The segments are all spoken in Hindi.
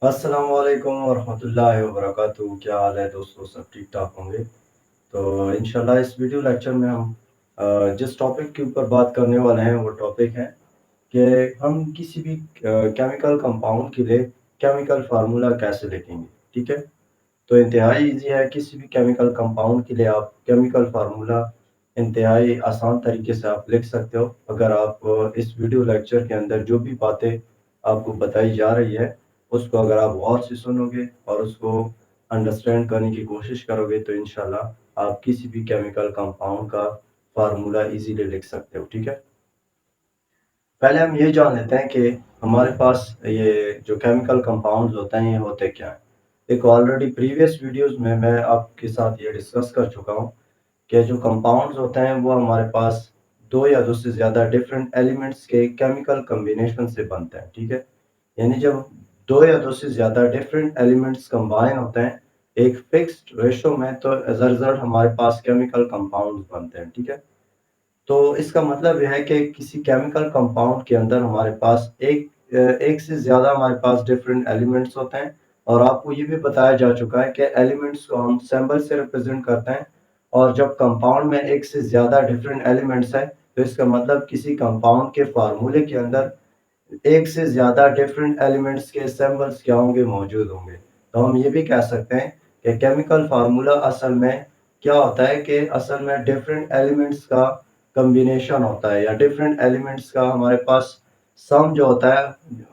अस्सलाम वालेकुम वरहमतुल्लाहि वबरकातुहू। क्या हाल है दोस्तों, सब ठीक ठाक होंगे। तो इंशाल्लाह इस वीडियो लेक्चर में हम जिस टॉपिक के ऊपर बात करने वाले हैं वो टॉपिक है कि हम किसी भी केमिकल कंपाउंड के लिए केमिकल फार्मूला कैसे लिखेंगे। ठीक है, तो इंतहाई इजी है। किसी भी केमिकल कंपाउंड के लिए आप केमिकल फार्मूला इंतहाई आसान तरीके से आप लिख सकते हो। अगर आप इस वीडियो लेक्चर के अंदर जो भी बातें आपको बताई जा रही है उसको अगर आप गौर से सुनोगे और उसको अंडरस्टैंड करने की कोशिश करोगे तो इंशाल्लाह आप किसी भी केमिकल कंपाउंड का फार्मूला इजीली लिख सकते हो। ठीक है, पहले हम ये जान लेते हैं कि हमारे पास ये जो केमिकल कंपाउंड्स होते हैं ये होते क्या हैं। देखो, ऑलरेडी प्रीवियस वीडियोस में मैं आपके साथ ये डिस्कस कर चुका हूँ कि जो कंपाउंड्स होते हैं वो हमारे पास दो या दो से ज़्यादा डिफरेंट एलिमेंट्स के केमिकल कम्बिनेशन से बनते हैं। ठीक है, यानी जब दो या दो से ज़्यादा डिफरेंट एलिमेंट्स कंबाइन होते हैं एक फिक्स्ड रेशो में तो एज अ रिजल्ट हमारे पास केमिकल कंपाउंड्स बनते हैं। ठीक है, तो इसका मतलब यह है कि किसी केमिकल कंपाउंड के अंदर हमारे पास एक से ज़्यादा हमारे पास डिफरेंट एलिमेंट्स होते हैं। और आपको ये भी बताया जा चुका है कि एलिमेंट्स को हम सिंबल से रिप्रेजेंट करते हैं। और जब कंपाउंड में एक से ज़्यादा डिफरेंट एलिमेंट्स हैं तो इसका मतलब किसी कंपाउंड के फार्मूले के अंदर एक से ज़्यादा डिफरेंट एलिमेंट्स के सिंबल्स क्या होंगे, मौजूद होंगे। तो हम ये भी कह सकते हैं कि केमिकल फार्मूला असल में क्या होता है कि असल में डिफरेंट एलिमेंट्स का कॉम्बिनेशन होता है या डिफरेंट एलिमेंट्स का हमारे पास सम जो होता है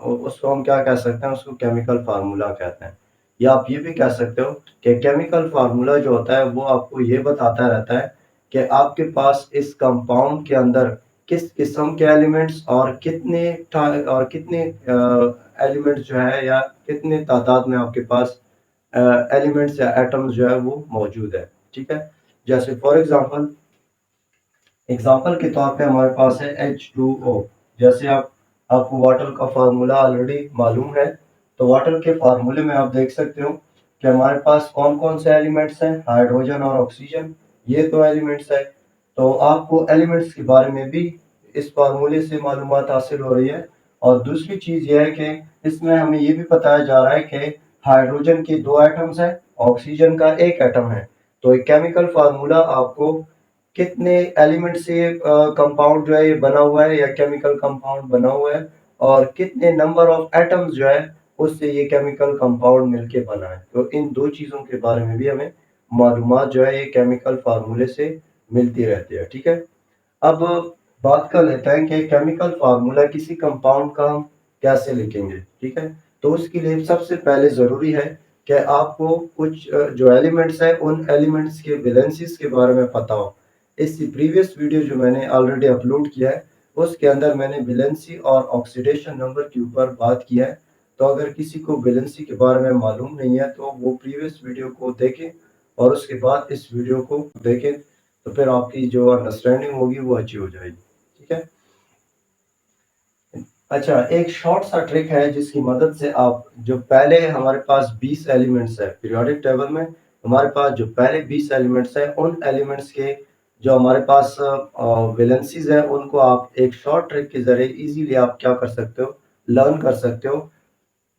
उसको हम क्या कह सकते हैं, उसको केमिकल फार्मूला कहते हैं। या आप ये भी कह सकते हो कि केमिकल फार्मूला जो होता है वो आपको ये बताता रहता है कि आपके पास इस कंपाउंड के अंदर किस किस्म के एलिमेंट्स और कितने एलिमेंट्स जो है या कितने तादाद में आपके पास एलिमेंट्स या एटम्स जो है वो मौजूद है। ठीक है, जैसे फॉर एग्जांपल के तौर पे हमारे पास है H2O। जैसे आपको वाटर का फार्मूला ऑलरेडी मालूम है, तो वाटर के फार्मूले में आप देख सकते हो कि हमारे पास कौन कौन से एलिमेंट्स हैं, हाइड्रोजन और ऑक्सीजन, ये तो एलिमेंट्स है। तो आपको एलिमेंट्स के बारे में भी इस फार्मूले से मालूमात हासिल हो रही है। और दूसरी चीज़ यह है कि इसमें हमें ये भी बताया जा रहा है कि हाइड्रोजन के दो एटम्स हैं, ऑक्सीजन का एक एटम है। तो एक केमिकल फार्मूला आपको कितने एलिमेंट से कंपाउंड जो है ये बना हुआ है या केमिकल कंपाउंड बना हुआ है और कितने नंबर ऑफ एटम्स जो है उससे ये केमिकल कंपाउंड मिलके बना है। तो इन दो चीज़ों के बारे में भी हमें मालूमात जो है ये केमिकल फार्मूले से मिलती रहती है। ठीक है, अब बात कर लेते हैं कि केमिकल फार्मूला किसी कंपाउंड का हम कैसे लिखेंगे। ठीक है, तो उसके लिए सबसे पहले ज़रूरी है कि आपको कुछ जो एलिमेंट्स हैं उन एलिमेंट्स के वैलेंसीज के बारे में पता हो। इस प्रीवियस वीडियो जो मैंने ऑलरेडी अपलोड किया है उसके अंदर मैंने वैलेंसी और ऑक्सीडेशन नंबर के ऊपर बात किया है। तो अगर किसी को वैलेंसी के बारे में मालूम नहीं है तो वो प्रीवियस वीडियो को देखें और उसके बाद इस वीडियो को देखें, तो फिर आपकी जो अंडरस्टैंडिंग होगी वो अच्छी हो जाएगी। ठीक है, अच्छा, एक शॉर्ट सा ट्रिक है जिसकी मदद से आप जो पहले हमारे पास 20 एलिमेंट्स है पीरियोडिक टेबल में, हमारे पास जो पहले 20 एलिमेंट्स है उन एलिमेंट्स के जो हमारे पास वैलेंसीज है उनको आप एक शॉर्ट ट्रिक के जरिए इजीली आप क्या कर सकते हो, लर्न कर सकते हो।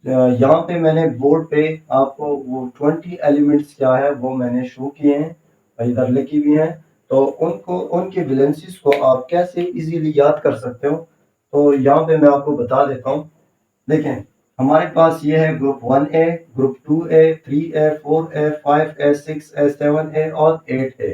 यहाँ पे मैंने बोर्ड पे आपको वो 20 एलिमेंट्स क्या है वो मैंने शो किए हैं, इधर लिखी हुई हैं। तो उनको उनके वैलेंसीज को आप कैसे इजीली याद कर सकते हो, तो यहाँ पे मैं आपको बता देता हूँ। देखें, हमारे पास ये है group 1A, group 2A, 3A, 4A, 5A, 6A, 7A और 8A।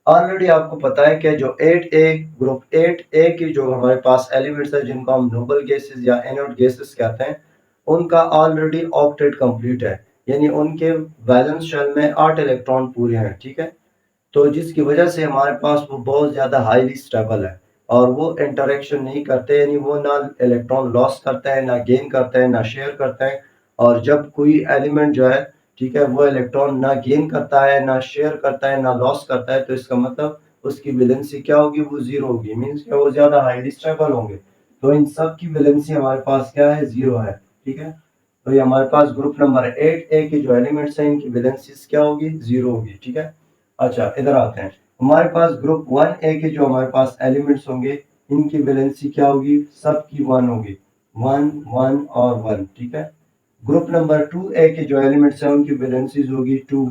ऑलरेडी आपको पता है कि जो 8A ग्रुप 8A की जो हमारे पास एलिमेंट्स है जिनको हम नोबल गैसेस या एनोड गैसेस कहते हैं उनका ऑलरेडी ऑक्टेट कंप्लीट है, यानी उनके वैलेंस शेल में 8 इलेक्ट्रॉन पूरे हैं। ठीक है, तो जिसकी वजह से हमारे पास वो बहुत ज़्यादा हाईली स्टेबल है और वो इंटरेक्शन नहीं करते, यानी वो ना इलेक्ट्रॉन लॉस करते हैं, ना गेन करते हैं, ना शेयर करते हैं। और जब कोई एलिमेंट जो है, ठीक है, वो इलेक्ट्रॉन ना गेन करता है, ना शेयर करता है, ना लॉस करता है, तो इसका मतलब उसकी वैलेंसी क्या होगी, वो जीरो होगी। मीन्स कि वो ज़्यादा हाईली स्टेबल होंगे। तो इन सब की वैलेंसी हमारे पास क्या है, जीरो है। ठीक है, तो ये हमारे पास ग्रुप नंबर 8A के जो एलिमेंट्स हैं इनकी वैलेंसीज क्या होगी, जीरो होगी। ठीक है, अच्छा इधर आते हैं। हमारे पास ग्रुप 1A के जो हमारे पास एलिमेंट्स होंगे इनकी वैलेंसी क्या होगी, सबकी 1 होगी, 1 1 और 1। ठीक है, ग्रुप नंबर 2A के जो एलिमेंट्स हैं उनकी वैलेंसीज होगी 2,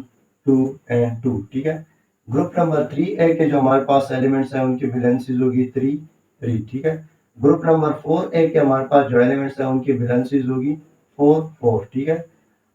2 एंड 2, ठीक है। ग्रुप नंबर 3A के जो हमारे पास एलिमेंट्स हैं उनकी वैलेंसीज होगी 3, 3, ठीक है। ग्रुप नंबर 4A के हमारे पास जो एलिमेंट्स हैं उनकी वैलेंसीज होगी 4, 4, ठीक है।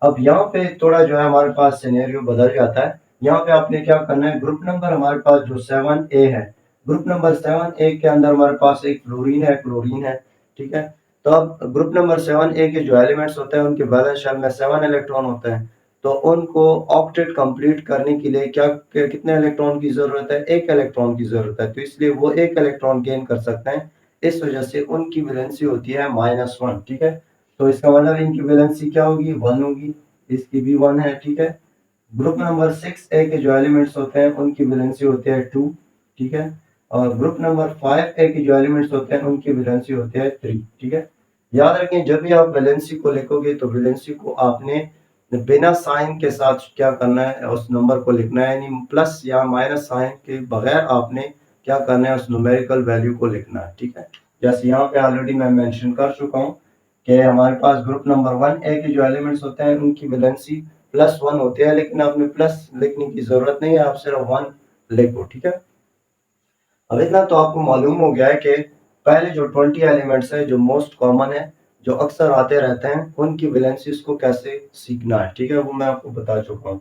अब यहाँ पे थोड़ा जो है हमारे पास सिनेरियो बदल जाता है। यहाँ पे आपने क्या करना है, ग्रुप नंबर हमारे पास जो 7A है, ग्रुप नंबर 7A के अंदर हमारे पास एक फ्लोरीन है, क्लोरीन है, ठीक है। तो अब ग्रुप नंबर 7A के जो एलिमेंट्स होते हैं उनके वैलेंस शेल में 7 इलेक्ट्रॉन होते हैं। तो उनको ऑक्टेट कंप्लीट करने के लिए कितने इलेक्ट्रॉन की जरूरत है, एक इलेक्ट्रॉन की जरूरत है। तो इसलिए वो एक इलेक्ट्रॉन गेन कर सकते हैं, इस वजह से उनकी वैलेंसी होती है -1, ठीक है। तो इसका मतलब इनकी वैलेंसी क्या होगी, 1 होगी, इसकी भी 1 है, ठीक है। ग्रुप नंबर 6A के जो एलिमेंट्स होते हैं उनकी वैलेंसी होती है 2, ठीक है। और ग्रुप नंबर 5A के जो एलिमेंट्स होते हैं उनकी वैलेंसी होती है 3, ठीक है। याद रखें, जब भी आप वैलेंसी को लिखोगे तो वैलेंसी को आपने बिना साइन के साथ क्या करना है, उस नंबर को लिखना है, यानी प्लस या माइनस साइन के बगैर आपने क्या करना है, उस न्यूमेरिकल वैल्यू को लिखना है, ठीक है। जैसे यहाँ पे ऑलरेडी मैं मेंशन कर चुका हूँ कि हमारे पास ग्रुप नंबर 1A के जो एलिमेंट्स होते हैं उनकी वैलेंसी +1 होती है, लेकिन आपने प्लस लिखने की जरूरत नहीं है, आप सिर्फ 1 लिखो, ठीक है। अब इतना तो आपको मालूम हो गया है कि पहले जो 20 एलिमेंट्स है जो मोस्ट कॉमन है, जो अक्सर आते रहते हैं, उनकी वैलेंसीज को कैसे सीखना है, ठीक है, वो मैं आपको बता चुका हूँ।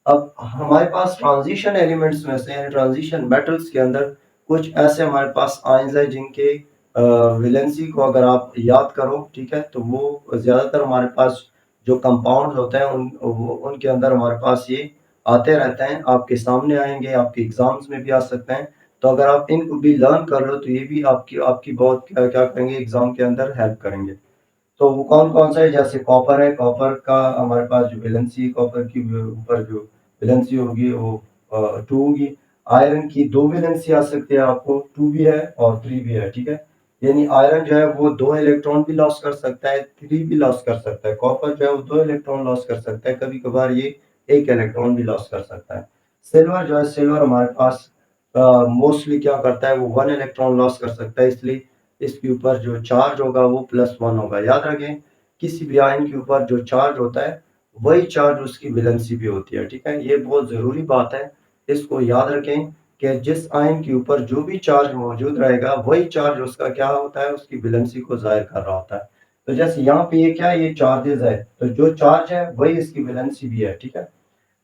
अब हमारे पास ट्रांजिशन एलिमेंट्स में से, ट्रांजिशन मेटल्स के अंदर कुछ ऐसे हमारे पास आयंस है जिनके वैलेंसी को अगर आप याद करो, ठीक है, तो वो ज्यादातर हमारे पास जो कंपाउंड होते हैं उनके अंदर हमारे पास ये आते रहते हैं, आपके सामने आएंगे, आपके एग्जाम्स में भी आ सकते हैं। तो अगर आप इनको भी लर्न कर लो तो ये भी आपकी आपकी बहुत क्या करेंगे, एग्जाम के अंदर हेल्प करेंगे। तो वो कौन कौन सा है, जैसे कॉपर है, कॉपर का हमारे पास जो वैलेंसी, कॉपर की ऊपर जो वैलेंसी होगी वो 2 होगी। आयरन की 2 वैलेंसी आ सकती है, आपको 2 भी है और 3 भी है, ठीक है। यानी आयरन जो है वो 2 इलेक्ट्रॉन भी लॉस कर सकता है, 3 भी लॉस कर सकता है। कॉपर जो है वो 2 इलेक्ट्रॉन लॉस कर सकता है, कभी कभार ये 1 इलेक्ट्रॉन भी लॉस कर सकता है। सिल्वर जो है, सिल्वर हमारे पास मोस्टली क्या करता है, वो 1 इलेक्ट्रॉन लॉस कर सकता है, इसलिए इसके ऊपर जो चार्ज होगा वो +1 होगा। याद रखें, किसी भी आयन के ऊपर जो चार्ज होता है वही चार्ज उसकी वैलेंसी भी होती है, ठीक है। ये बहुत जरूरी बात है, इसको याद रखें कि जिस आयन के ऊपर जो भी चार्ज मौजूद रहेगा वही चार्ज उसका क्या होता है, उसकी वैलेंसी को जाहिर कर रहा होता है। तो जैसे यहाँ पे ये क्या है, ये चार्जेस है, तो जो चार्ज है वही इसकी वैलेंसी भी है, ठीक है।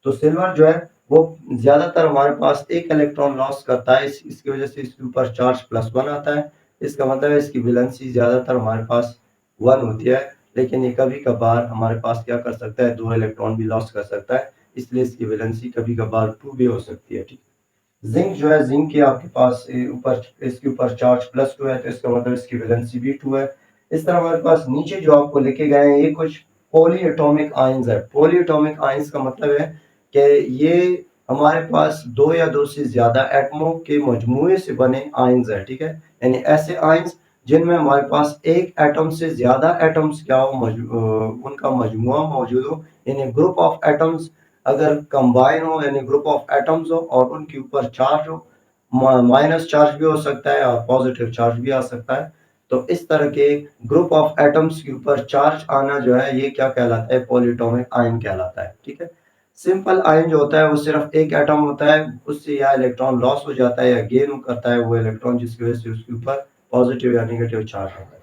तो सिल्वर जो है वो ज्यादातर हमारे पास एक इलेक्ट्रॉन लॉस करता है, इसकी वजह से इसके ऊपर चार्ज +1 आता है। इसका मतलब है इसकी वैलेंसी ज्यादातर हमारे पास 1 होती है, लेकिन ये कभी कभार हमारे पास क्या कर सकता है, 2 इलेक्ट्रॉन भी लॉस कर सकता है, इसलिए इसकी वैलेंसी कभी कभार 2 भी हो सकती है, ठीक है। जिंक जो है, जिंक के आपके पास ऊपर, इसके ऊपर चार्ज +2 है, तो इसका मतलब इसकी वैलेंसी भी 2 है। इस तरह हमारे पास नीचे जो आपको लिखे गए हैं ये कुछ पॉली एटॉमिक आयंस है। पॉली एटॉमिक आयंस का मतलब है कि ये हमारे पास 2 या 2 से ज्यादा एटमों के मजमूए से बने आयंस है, ठीक है। यानी ऐसे आयंस जिनमें हमारे पास एक एटम से ज्यादा एटम्स क्या हो, उनका मजमुआ मौजूद हो, यानी ग्रुप ऑफ एटम्स अगर कंबाइन हो, यानी ग्रुप ऑफ एटम्स हो और उनके ऊपर चार्ज हो, माइनस चार्ज भी हो सकता है और पॉजिटिव चार्ज भी आ सकता है। तो इस तरह के ग्रुप ऑफ एटम्स के ऊपर चार्ज आना जो है ये क्या कहलाता है, पॉलीएटॉमिक आयन कहलाता है, ठीक है। सिंपल आयन जो होता है वो सिर्फ एक एटम होता है, उससे या इलेक्ट्रॉन लॉस हो जाता है या गेन करता है वो इलेक्ट्रॉन, जिसकी वजह से उसके ऊपर पॉजिटिव या नेगेटिव चार्ज होता है।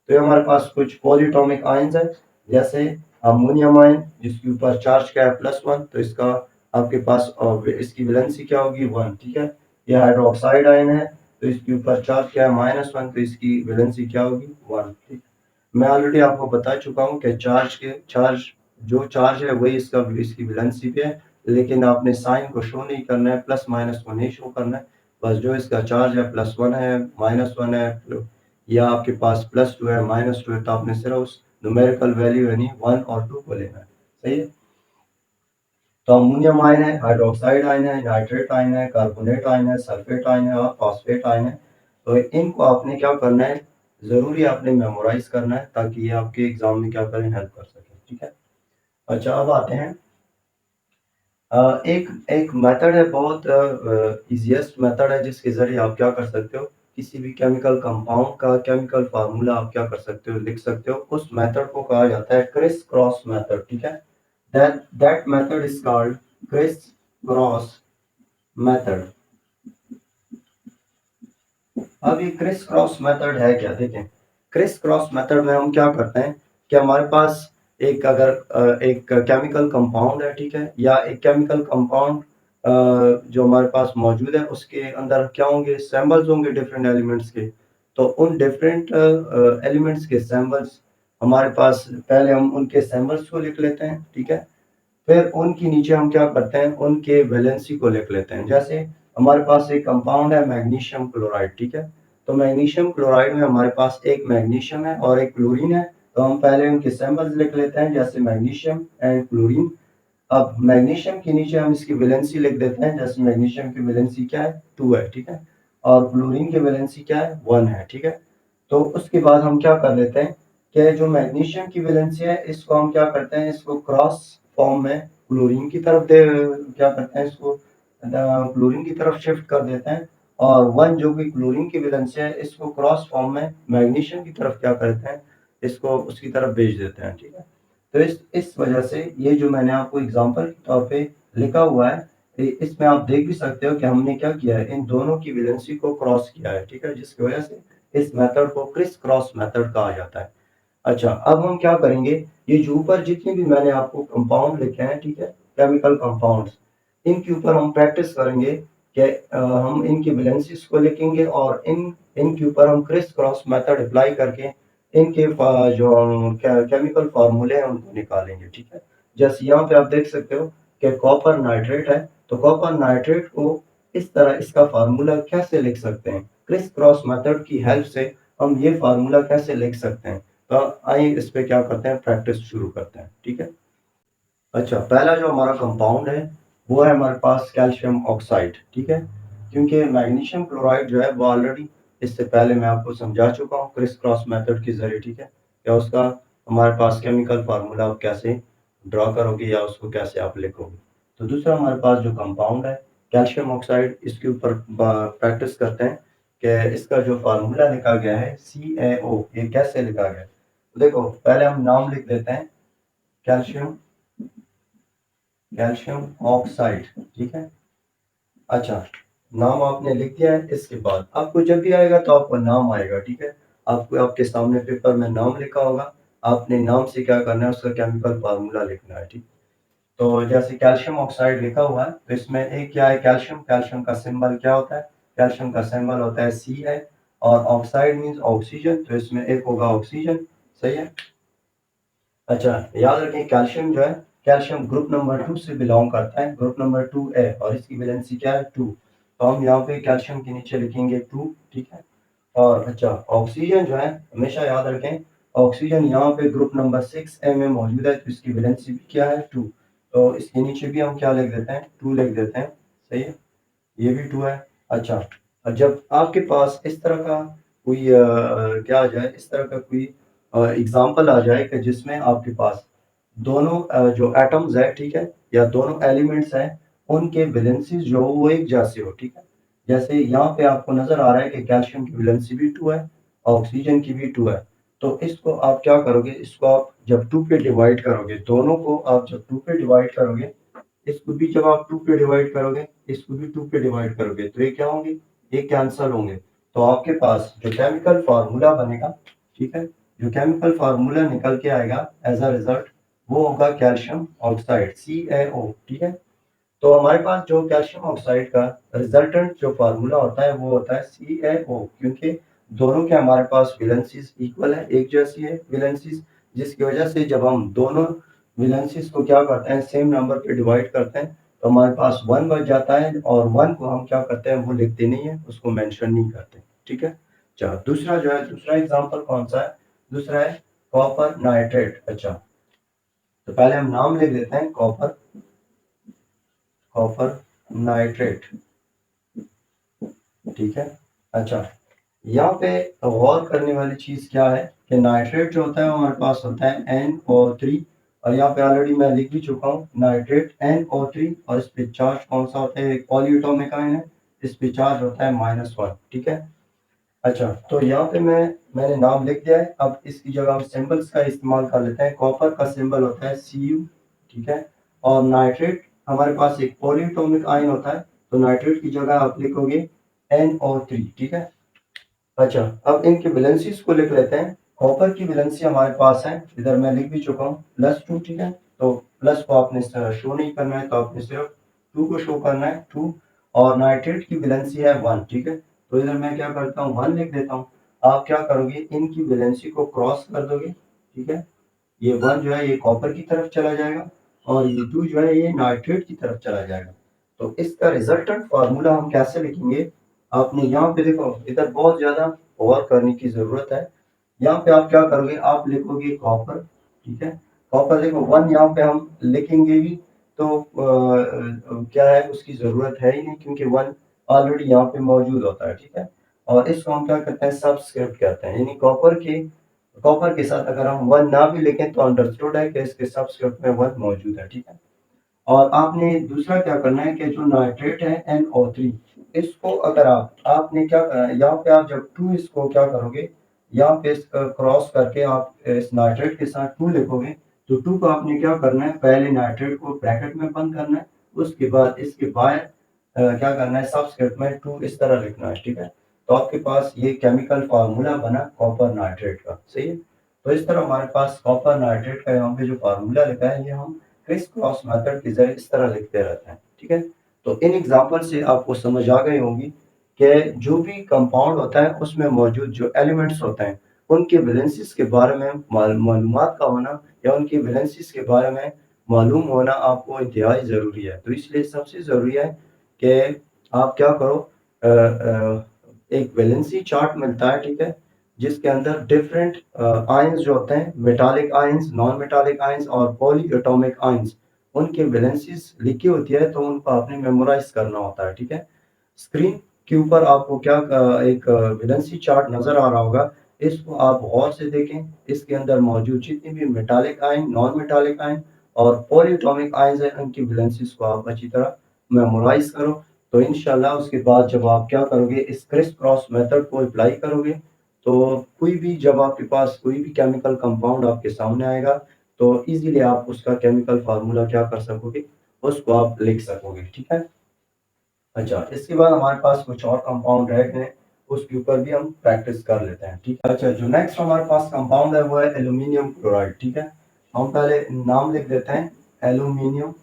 तो ये हमारे पास कुछ पॉलीएटॉमिक आयंस है, जैसे अमोनियम आयन जिसके ऊपर चार्ज क्या है, +1, तो इसका आपके पास इसकी वैलेंसी क्या होगी, 1, ठीक है। ये हाइड्रोक्साइड आयन है, तो इसके ऊपर चार्ज क्या है, -1, तो इसकी वैलेंसी क्या होगी, 1, ठीक। मैं ऑलरेडी आपको बता चुका हूँ कि चार्ज जो चार्ज है वही इसकी वैलेंसी पे है, लेकिन आपने साइन को शो नहीं करना है, प्लस माइनस को नहीं शो करना है। बस जो इसका चार्ज है +1 है, -1 है, या आपके पास +2 है, -2 है, तो आपने सिर्फ उस न्यूमेरिकल वैल्यू यानी 1 और 2 को लेना है, सही है। तो अमोनियम आयन है, हाइड्रोक्साइड आयन है, नाइट्रेट आयन है, कार्बोनेट आयन है, सल्फेट आयन है और फॉस्फेट आयन है। तो इनको आपने क्या करना है, जरूरी आपने मेमोराइज करना है ताकि ये आपके एग्जाम में क्या करें, हेल्प कर सके, ठीक है। अच्छा, अब आते हैं एक एक मेथड है, बहुत इजीएस्ट मेथड है जिसके जरिए आप क्या कर सकते हो, किसी भी केमिकल कंपाउंड का केमिकल फार्मूला आप क्या कर सकते हो, लिख सकते हो। उस मेथड को कहा जाता है क्रिस क्रॉस मेथड, ठीक है। That method is called criss cross method. अब ये क्रिस क्रॉस मेथड है क्या, देखें। क्रिस क्रॉस मेथड में हम क्या करते हैं कि हमारे पास एक अगर एक केमिकल कंपाउंड है, ठीक है, या एक केमिकल कंपाउंड जो हमारे पास मौजूद है उसके अंदर क्या होंगे, सैम्बल्स होंगे डिफरेंट एलिमेंट्स के। तो उन डिफरेंट एलिमेंट्स के सैम्बल्स हमारे पास, पहले हम उनके सैम्बल्स को लिख लेते हैं, ठीक है। फिर उनके नीचे हम क्या करते हैं, उनके वैलेंसी को लिख लेते हैं। जैसे हमारे पास एक कंपाउंड है मैग्नीशियम क्लोराइड, ठीक है। तो मैग्नीशियम क्लोराइड में हमारे पास एक मैग्नीशियम है और एक क्लोरीन है। तो हम पहले उनके सैम्बल्स लिख लेते हैं, जैसे मैग्नीशियम एंड क्लोरीन। अब मैग्नीशियम के नीचे हम इसकी वैलेंसी लिख देते हैं, जैसे मैग्नीशियम की वैलेंसी क्या है, 2 है, ठीक है। और क्लोरीन की वैलेंसी क्या है, 1 है, ठीक है। तो उसके बाद हम क्या कर लेते हैं कि जो मैग्नीशियम की वैलेंसी है इसको हम क्या करते हैं, इसको क्रॉस फॉर्म में क्लोरीन की तरफ दे, क्या करते हैं, इसको क्लोरीन की तरफ शिफ्ट कर देते हैं। और 1 जो कि क्लोरीन की वैलेंसी है इसको क्रॉस फॉर्म में मैग्नीशियम की तरफ क्या करते हैं, इसको उसकी तरफ भेज देते हैं, ठीक है। तो इस वजह से ये जो मैंने आपको एग्जांपल के तौर पे लिखा हुआ है, इसमें आप देख भी सकते हो कि हमने क्या किया है, इन दोनों की वैलेंसी को क्रॉस किया है, ठीक है, जिसकी वजह से इस मेथड को क्रिस क्रॉस मेथड कहा जाता है। अच्छा, अब हम क्या करेंगे, ये जो ऊपर जितने भी मैंने आपको कंपाउंड लिखे हैं, ठीक है, केमिकल कंपाउंड्स, इनके ऊपर हम प्रैक्टिस करेंगे कि हम इनकी वैलेंसीज को लिखेंगे और इनके ऊपर हम क्रिस क्रॉस मेथड अप्लाई करके इनके जो केमिकल फार्मूले हैं उनको निकालेंगे, ठीक है। जैसे यहाँ पे आप देख सकते हो कि कॉपर नाइट्रेट है, तो कॉपर नाइट्रेट को इस तरह इसका फार्मूला कैसे लिख सकते हैं, क्रिस क्रॉस मेथड की हेल्प से हम ये फार्मूला कैसे लिख सकते हैं। तो आइए इस पे क्या करते हैं, प्रैक्टिस शुरू करते हैं, ठीक है। अच्छा, पहला जो हमारा कंपाउंड है वो है हमारे पास कैल्शियम ऑक्साइड, ठीक है। क्योंकि मैग्नीशियम क्लोराइड जो है वो ऑलरेडी इससे पहले मैं आपको समझा चुका हूँ क्रिस क्रॉस मेथड के जरिए, ठीक है। या उसका हमारे पास केमिकल फार्मूला आप कैसे ड्रॉ करोगे या उसको कैसे आप लिखोगे। तो दूसरा हमारे पास जो कंपाउंड है कैल्शियम ऑक्साइड, इसके ऊपर प्रैक्टिस करते हैं कि इसका जो फार्मूला लिखा गया है CaO, ये कैसे लिखा गया है। तो देखो, पहले हम नाम लिख देते हैं, कैल्शियम कैल्शियम ऑक्साइड, ठीक है। अच्छा, नाम आपने लिख दिया है, इसके बाद आपको जब भी आएगा तो आपको नाम आएगा, ठीक है। आपको आपके सामने पेपर में नाम लिखा होगा, आपने नाम से क्या करना है, उसका केमिकल फार्मूला लिखना है, ठीक। तो जैसे कैल्शियम ऑक्साइड लिखा हुआ है तो इसमें एक क्या है, कैल्शियम, कैल्शियम का सिंबल क्या होता है, कैल्शियम का सिंबल होता है सी है। और ऑक्साइड मीन्स ऑक्सीजन, तो इसमें एक होगा ऑक्सीजन, सही है। अच्छा, याद रखें कैल्शियम जो है, कैल्शियम ग्रुप नंबर 2 से बिलोंग करता है, ग्रुप नंबर 2 है और इसकी वैलेंसी क्या है, 2। तो हम यहाँ पे कैल्शियम के नीचे लिखेंगे 2, ठीक है। और अच्छा, ऑक्सीजन जो है हमेशा याद रखें, ऑक्सीजन यहाँ पे ग्रुप नंबर 6 ए में मौजूद है, तो इसकी वैलेंसी भी क्या है, 2। तो इसके नीचे भी हम क्या लिख देते हैं, 2 लिख देते हैं, सही है। ये भी 2 है। अच्छा, और जब आपके पास इस तरह का कोई क्या आ जाए, इस तरह का कोई एग्जाम्पल आ जाए कि जिसमें आपके पास दोनों जो एटम्स है, ठीक है, या दोनों एलिमेंट्स हैं, उनके वैलेंसीज जो हो वो एक जैसे हो, ठीक है। जैसे यहाँ पे आपको नजर आ रहा है कि कैल्शियम की वैलेंसी भी 2 है, ऑक्सीजन की भी 2 है। तो इसको आप क्या करोगे, इसको आप जब 2 पे डिवाइड करोगे, दोनों को आप जब 2 पे डिवाइड करोगे, इसको भी जब आप 2 पे डिवाइड करोगे, इसको भी 2 पे डिवाइड करोगे, तो ये क्या होंगे, ये कैंसल होंगे। तो आपके पास जो केमिकल फार्मूला बनेगा, ठीक है, जो केमिकल फार्मूला निकल के आएगा एज अ रिजल्ट, वो होगा कैल्शियम ऑक्साइड, CaO, ठीक है। तो हमारे पास जो कैल्शियम ऑक्साइड का रिजल्टेंट जो फार्मूला होता है वो होता है CaO, क्योंकि दोनों के हमारे पास वैलेंसीज इक्वल है, एक जैसी है वैलेंसीज, जिसकी वजह से जब हम दोनों वैलेंसीज को क्या करते हैं, सेम नंबर पे डिवाइड करते हैं, तो हमारे पास 1 बच जाता है। और 1 को हम क्या करते हैं, वो लिखते नहीं है, उसको मेंशन नहीं करते, ठीक है। अच्छा, दूसरा जो है, दूसरा एग्जांपल कौन सा है, दूसरा है कॉपर नाइट्रेट। अच्छा, तो पहले हम नाम लिख देते हैं, कॉपर कॉपर नाइट्रेट, ठीक है। अच्छा, यहाँ पे गौर करने वाली चीज क्या है कि नाइट्रेट जो होता है वो हमारे पास होता है NO3, और यहाँ पे ऑलरेडी मैं लिख भी चुका हूँ नाइट्रेट NO3, और इस पे चार्ज कौन सा होता है, एक पॉलीएटॉमिक आयन है, इस पे चार्ज होता है -1, ठीक है। अच्छा, तो यहाँ पे मैंने नाम लिख दिया है। अब इसकी जगह हम सिंबल्स का इस्तेमाल कर लेते हैं। कॉपर का सिंबल होता है Cu, ठीक है। और नाइट्रेट हमारे पास एक पॉलीएटॉमिक आयन होता है, तो नाइट्रेट की जगह आप लिखोगे NO3, ठीक है। अच्छा, अब इनकी वैलेंसीज को लिख लेते हैं। कॉपर की वैलेंसी हमारे पास है, इधर मैं लिख भी चुका हूँ, +2, ठीक है। तो प्लस को आपने शो नहीं करना है, तो आपने सिर्फ 2 को शो करना है, 2। और नाइट्रेट की वैलेंसी है 1, ठीक है। तो इधर मैं क्या करता हूँ, 1 लिख देता हूँ। आप क्या करोगे, इनकी वैलेंसी को क्रॉस कर दोगे, ठीक है। ये 1 जो है ये कॉपर की तरफ चला जाएगा, और ये 2 जो है ये नाइट्रेट की तरफ चला जाएगा। तो इसका रिजल्टेंट फार्मूला हम कैसे लिखेंगे, आपने यहाँ पे देखो, इधर बहुत ज्यादा गौर करने की जरूरत है। यहाँ पे आप क्या करोगे, आप लिखोगे कॉपर, ठीक है। कॉपर देखो 1 यहाँ पे हम लिखेंगे भी, तो क्या है, उसकी जरूरत है ही नहीं, क्योंकि 1 ऑलरेडी यहाँ पे मौजूद होता है, ठीक है। और इसको हम क्या करते हैं, सबस्क्रिप्ट कहते हैं, यानी कॉपर के साथ अगर हम 1 ना भी लिखें तो अंडरस्टूड है कि इसके सबस्क्रिप्ट में 1 मौजूद है, ठीक है। और आपने दूसरा क्या करना है कि जो नाइट्रेट है NO3, इसको अगर आपने क्या करना है, यहाँ पे आप जब 2 इसको क्या करोगे, यहाँ पे इसका क्रॉस करके आप इस नाइट्रेट के साथ 2 लिखोगे, तो 2 को आपने क्या करना है, पहले नाइट्रेट को ब्रैकेट में बंद करना है, उसके बाद इसके बाहर क्या करना है, सबस्क्रिप्ट में 2 इस तरह लिखना है, ठीक है। तो आपके पास ये केमिकल फार्मूला बना कॉपर नाइट्रेट का, सही है। तो इस तरह हमारे पास कॉपर नाइट्रेट का यहाँ पे जो फार्मूला लिखा है, ये हम क्रिस क्रॉस मेथड के जरिए इस तरह लिखते रहते हैं, ठीक है। तो इन एग्जांपल से आपको समझ आ गई होगी कि जो भी कंपाउंड होता है उसमें मौजूद जो एलिमेंट्स होते हैं, उनके वैलेंसीज के बारे में मालूमात का होना, या उनकी वैलेंसीज के बारे में मालूम होना आपको इंतहाई ज़रूरी है। तो इसलिए सबसे ज़रूरी है कि आप क्या करो, एक वैलेंसी चार्ट मिलता है, ठीक है, जिसके अंदर डिफरेंट आयंस जो होते हैं, metallic ions, non metallic ions और पॉली एटॉमिक आयंस, उनके वैलेंसीज लिखी होती है, तो उनको आपने मेमोराइज करना होता है, ठीक है। स्क्रीन के ऊपर आपको क्या एक वैलेंसी चार्ट नजर आ रहा होगा, इसको आप गौर से देखें। इसके अंदर मौजूद जितनी भी metallic ion, non metallic ion और पॉलीएटॉमिक आयंस हैं, उनकी वैलेंसीज को आप अच्छी तरह मेमोराइज करो। तो इंशाल्लाह उसके बाद जब आप क्या करोगे, इस क्रिस क्रॉस मेथड को अप्लाई करोगे, तो कोई भी जब आपके पास कोई भी केमिकल कंपाउंड आपके सामने आएगा, तो इजीली आप उसका केमिकल फार्मूला क्या कर सकोगे, उसको आप लिख सकोगे, ठीक है। अच्छा, इसके बाद हमारे पास कुछ और कंपाउंड रह गए, उसके ऊपर भी हम प्रैक्टिस कर लेते हैं, ठीक है। अच्छा, जो नेक्स्ट हमारे पास कंपाउंड है वो है एल्यूमिनियम क्लोराइड, ठीक है। हम पहले नाम लिख देते हैं, एल्यूमिनियम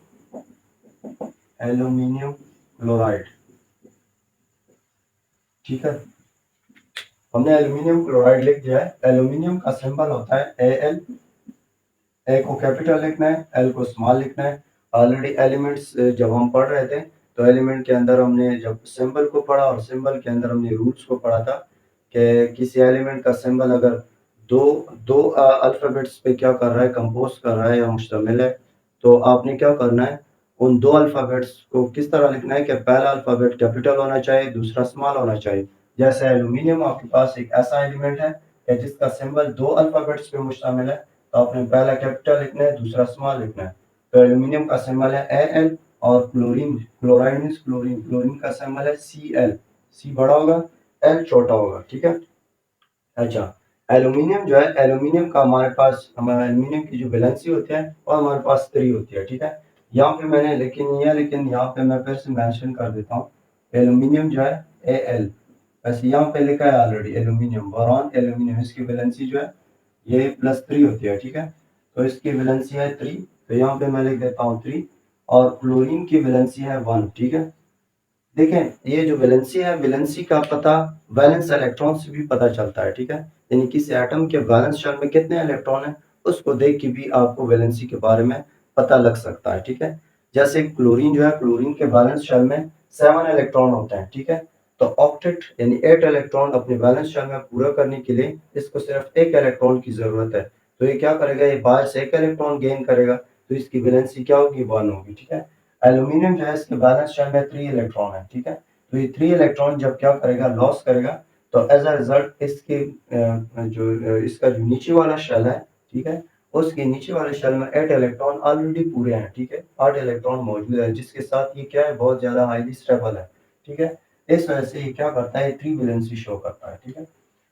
एल्यूमिनियम क्लोराइड, ठीक है। हमने एल्यूमिनियम क्लोराइड लिख दिया है। एल्यूमिनियम का सिंबल होता है Al, ए को कैपिटल लिखना है, एल को स्मॉल लिखना है। ऑलरेडी एलिमेंट्स जब हम पढ़ रहे थे, तो एलिमेंट के अंदर हमने जब सिंबल को पढ़ा, और सिंबल के अंदर हमने रूट्स को पढ़ा था कि किसी एलिमेंट का सिंबल अगर दो दो अल्फ़ाबेट्स पे क्या कर रहा है, कंपोज कर रहा है या मुश्तमिल है, तो आपने क्या करना है, उन दो अल्फ़ाबेट्स को किस तरह लिखना है कि पहला अल्फ़ाबेट कैपिटल होना चाहिए, दूसरा स्मॉल होना चाहिए। जैसे एल्यूमिनियम आपके पास एक ऐसा एलिमेंट है कि जिसका सिंबल दो अल्फ़ाबेट्स पे मुश्तमिल है, तो आपने पहला कैपिटल लिखना है, दूसरा स्मॉल लिखना है। तो एल्यूमिनियम का सिंबल है Al, और chlorine, chloride means chlorine, chlorine का सिंबल है Cl, C बड़ा होगा, L छोटा होगा, ठीक है। अच्छा, एल्यूमिनियम जो है, एल्यूमिनियम का हमारे पास, हमारे एल्यूमिनियम की जो वैलेंसी होती है वो हमारे पास 3 होती है, ठीक है। यहाँ पे मैंने लिखी नहीं है, लेकिन यहाँ पे मैं फिर से मेंशन कर देता हूँ। एल्यूमिनियम जो है Al, वैसे यहाँ पे लिखा है ऑलरेडी एल्यूमिनियम, बोरॉन एल्यूमिनियम, इसकी वैलेंसी जो है ये +3 होती है, ठीक है। तो इसकी वैलेंसी है 3, तो यहाँ पे मैं लिख देता हूँ 3। और क्लोरीन की वैलेंसी है 1, ठीक है। देखें, ये जो वैलेंसी है, वैलेंसी का पता वैलेंस इलेक्ट्रॉन से भी पता चलता है, ठीक है। यानी किसी एटम के वैलेंस शेल में कितने इलेक्ट्रॉन हैं, उसको देख के भी आपको वैलेंसी के बारे में पता लग सकता है, ठीक है। जैसे क्लोरीन जो है, क्लोरीन के वैलेंस शेल में 7 इलेक्ट्रॉन होते हैं, ठीक है। तो ऑक्टेट यानी 8 इलेक्ट्रॉन अपने वैलेंस शेल में पूरा करने के लिए इसको सिर्फ 1 इलेक्ट्रॉन की जरूरत है। तो ये क्या करेगा, ये बाहर से 1 इलेक्ट्रॉन गेन करेगा, तो इसकी वैलेंसी क्या होगी, 1 होगी, ठीक है। एल्यूमिनियम जो है, इसके बैलेंस शेल में 3 इलेक्ट्रॉन है, ठीक है। तो ये 3 इलेक्ट्रॉन जब क्या करेगा, लॉस करेगा, तो एज अ रिजल्ट इसके इसका जो नीचे वाला शेल है, ठीक है, उसके नीचे वाले शेल में 8 इलेक्ट्रॉन ऑलरेडी पूरे हैं, ठीक है, 8 इलेक्ट्रॉन मौजूद है, जिसके साथ ये क्या है, बहुत ज्यादा हाईली स्टेबल है, ठीक है। इस वजह से ये क्या करता है, थ्री वैलेंसी शो करता है, ठीक है।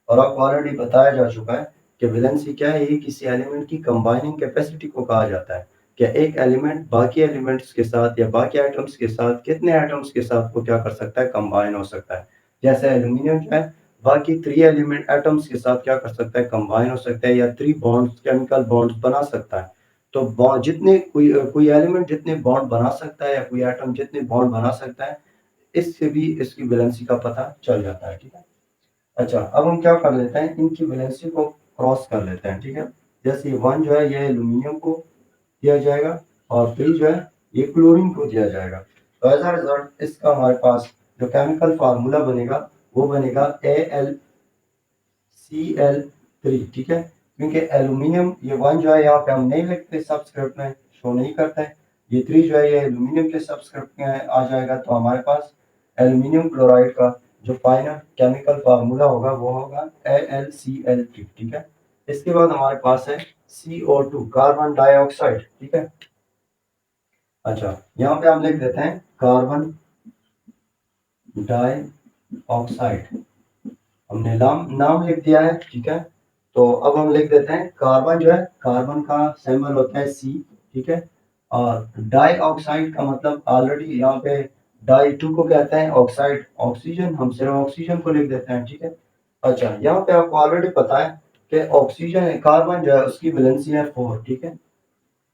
और आपको ऑलरेडी बताया जा चुका है कि वैलेंसी क्या है, ये किसी एलिमेंट की कंबाइनिंग कैपेसिटी को कहा जाता है कि एक एलिमेंट बाकी एलिमेंट्स के साथ या बाकी आइटम्स के साथ कितने आइटम्स के साथ वो क्या कर सकता है, कंबाइन हो सकता है। जैसे एल्यूमिनियम जो है बाकी थ्री एलिमेंट एटम्स के साथ क्या कर सकता है, कंबाइन हो सकता है या थ्री बॉन्ड्स केमिकल बॉन्ड्स बना सकता है। तो जितने कोई एलिमेंट जितने बॉन्ड बना सकता है या कोई एटम जितने बॉन्ड बना सकता है, इससे भी इसकी वैलेंसी का पता चल जाता है, ठीक है। अच्छा, अब हम क्या कर लेते हैं, इनकी वैलेंसी को क्रॉस कर लेते हैं, ठीक है। जैसे 1 जो है ये एल्यूमिनियम को दिया जाएगा और 3 जो है ये क्लोरीन को दिया जाएगा। तो एज अ रिजल्ट इसका हमारे पास जो केमिकल फार्मूला बनेगा वो बनेगा AlCl3, ठीक है। क्योंकि एल्यूमिनियम ये 1 जो है यहाँ पे हम नहीं लिखते, सबस्क्रिप्ट में शो नहीं करता है। ये 3 जो है ये एल्यूमिनियम के सबस्क्रिप्ट में आ जाएगा, तो हमारे पास एल्यूमिनियम क्लोराइड का जो फाइनल केमिकल फार्मूला होगा वो होगा AlCl3, ठीक है। इसके बाद हमारे पास है CO2, कार्बन डाइऑक्साइड, ठीक है। अच्छा, यहाँ पे हम लिख देते हैं कार्बन डाइऑक्साइड, हमने नाम लिख दिया है, ठीक है। तो अब हम लिख देते हैं कार्बन जो है, कार्बन का सिंबल होता है C, ठीक है। और डाइऑक्साइड का मतलब ऑलरेडी यहाँ पे डाई टू को कहते हैं, ऑक्साइड ऑक्सीजन, हम सिर्फ ऑक्सीजन को लिख देते हैं, ठीक है। अच्छा, यहाँ पे आपको ऑलरेडी पता है कि ऑक्सीजन है, कार्बन जो है उसकी वैलेंसी है 4, ठीक है।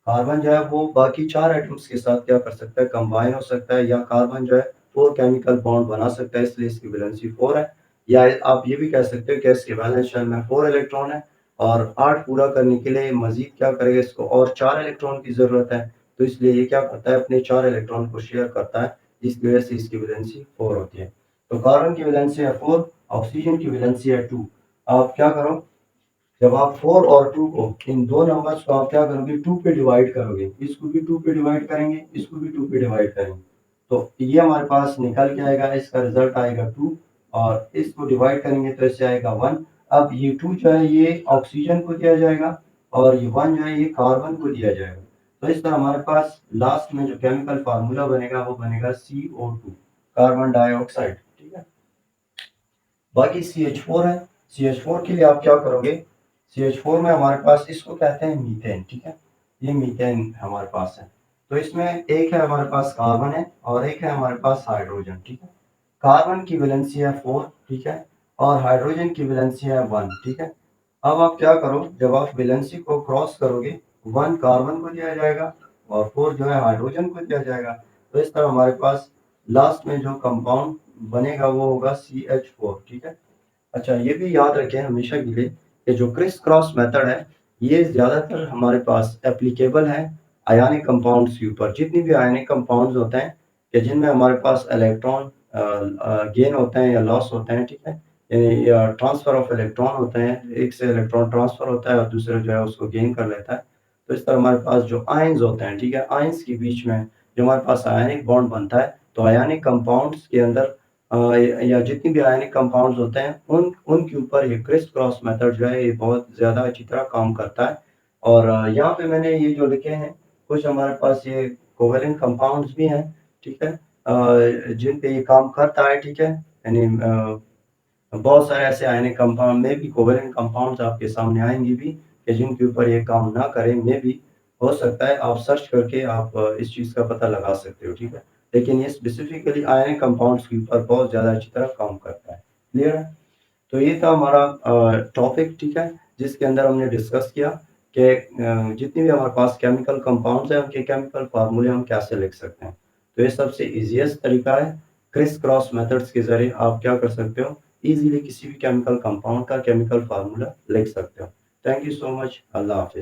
कार्बन जो है वो बाकी 4 एटम्स के साथ क्या कर सकता है, कंबाइन हो सकता है, या कार्बन जो है 4 केमिकल बॉन्ड बना सकता है, इसलिए इसकी वैलेंसी 4 है। या आप ये भी कह सकते हो कि इसके वैलेंस शेल में 4 इलेक्ट्रॉन है और 8 पूरा करने के लिए मजीद क्या करेगा, इसको और 4 इलेक्ट्रॉन की जरूरत है। तो इसलिए ये क्या करता है, अपने 4 इलेक्ट्रॉन को शेयर करता है, जिसकी वजह से इसकी वैलेंसी 4 होती है। तो कार्बन की वैलेंसी है 4, ऑक्सीजन की वैलेंसी है 2। आप क्या करो, जब आप 4 और 2 को, इन दो नंबर्स को आप क्या करोगे, 2 पे डिवाइड करोगे, इसको भी 2 पे डिवाइड करेंगे, इसको भी 2 पे डिवाइड करेंगे, तो ये हमारे पास निकल के आएगा, इसका रिजल्ट आएगा 2, और इसको डिवाइड करेंगे तो इससे आएगा 1। अब ये 2 जो है ये ऑक्सीजन को दिया जाएगा और ये 1 जो है ये कार्बन को दिया जाएगा। तो इस तरह हमारे पास लास्ट में जो केमिकल फार्मूला बनेगा वो बनेगा CO2, कार्बन डाइऑक्साइड, ठीक है। बाकी CH4 है, CH4 के लिए आप क्या करोगे, CH4 में हमारे पास इसको कहते हैं मीथेन, ठीक है। ये मीथेन हमारे पास है। तो इसमें एक है हमारे पास कार्बन है और एक है हमारे पास हाइड्रोजन, ठीक है। कार्बन की वैलेंसी है 4, ठीक है, और हाइड्रोजन की वैलेंसी है 1, ठीक है। अब आप क्या करो, जब आप वैलेंसी को क्रॉस करोगे, 1 कार्बन को दिया जाएगा और 4 जो है हाइड्रोजन को दिया जाएगा। तो इस तरह हमारे पास लास्ट में जो कंपाउंड बनेगा वो होगा CH4, ठीक है। अच्छा, ये भी याद रखें हमेशा के लिए कि जो क्रिस क्रॉस मेथड है ये ज़्यादातर हमारे पास एप्लीकेबल है आयनिक कंपाउंड्स के ऊपर। जितनी भी आयनिक कंपाउंड्स होते हैं कि जिनमें हमारे पास इलेक्ट्रॉन गेन होते हैं या लॉस होते हैं, ठीक है, यानी ट्रांसफर ऑफ इलेक्ट्रॉन होते हैं, एक से इलेक्ट्रॉन ट्रांसफर होता है और दूसरा जो है उसको गेन कर लेता है। तो इस तरह हमारे पास जो आयंस होते हैं, ठीक है, आयंस के बीच में जो हमारे पास आयनिक बॉन्ड बनता है, तो आयनिक कंपाउंड्स के अंदर या जितनी भी आयनिक कंपाउंड्स होते हैं उनके ऊपर ये क्रिस क्रॉस मेथड जो है ये बहुत ज़्यादा अच्छी तरह काम करता है। और यहाँ पे मैंने ये जो लिखे हैं कुछ हमारे पास ये कोवेलेंट कंपाउंड्स भी हैं, ठीक है, जिन पे ये काम करता है, ठीक है। यानी बहुत सारे ऐसे आयनिक कंपाउंड में भी कोवेलेंट कंपाउंड्स आपके सामने आएंगे भी कि जिनके ऊपर ये काम ना करें, में भी हो सकता है, आप सर्च करके आप इस चीज़ का पता लगा सकते हो, ठीक है। लेकिन ये स्पेसिफिकली आयनिक कंपाउंड्स के ऊपर बहुत ज़्यादा अच्छी तरह काम करता है। क्लियर है? तो ये था हमारा टॉपिक, ठीक है, जिसके अंदर हमने डिस्कस किया कि जितनी भी हमारे पास केमिकल कंपाउंड्स हैं उनके केमिकल फार्मूले हम कैसे लिख सकते हैं। तो ये सबसे ईज़ीएस्ट तरीका है, क्रिस क्रॉस मेथड्स के ज़रिए आप क्या कर सकते हो, ईज़िली किसी भी केमिकल कंपाउंड का केमिकल फार्मूला लिख सकते हो। Thank you so much. अल्लाह हाफ़िज़।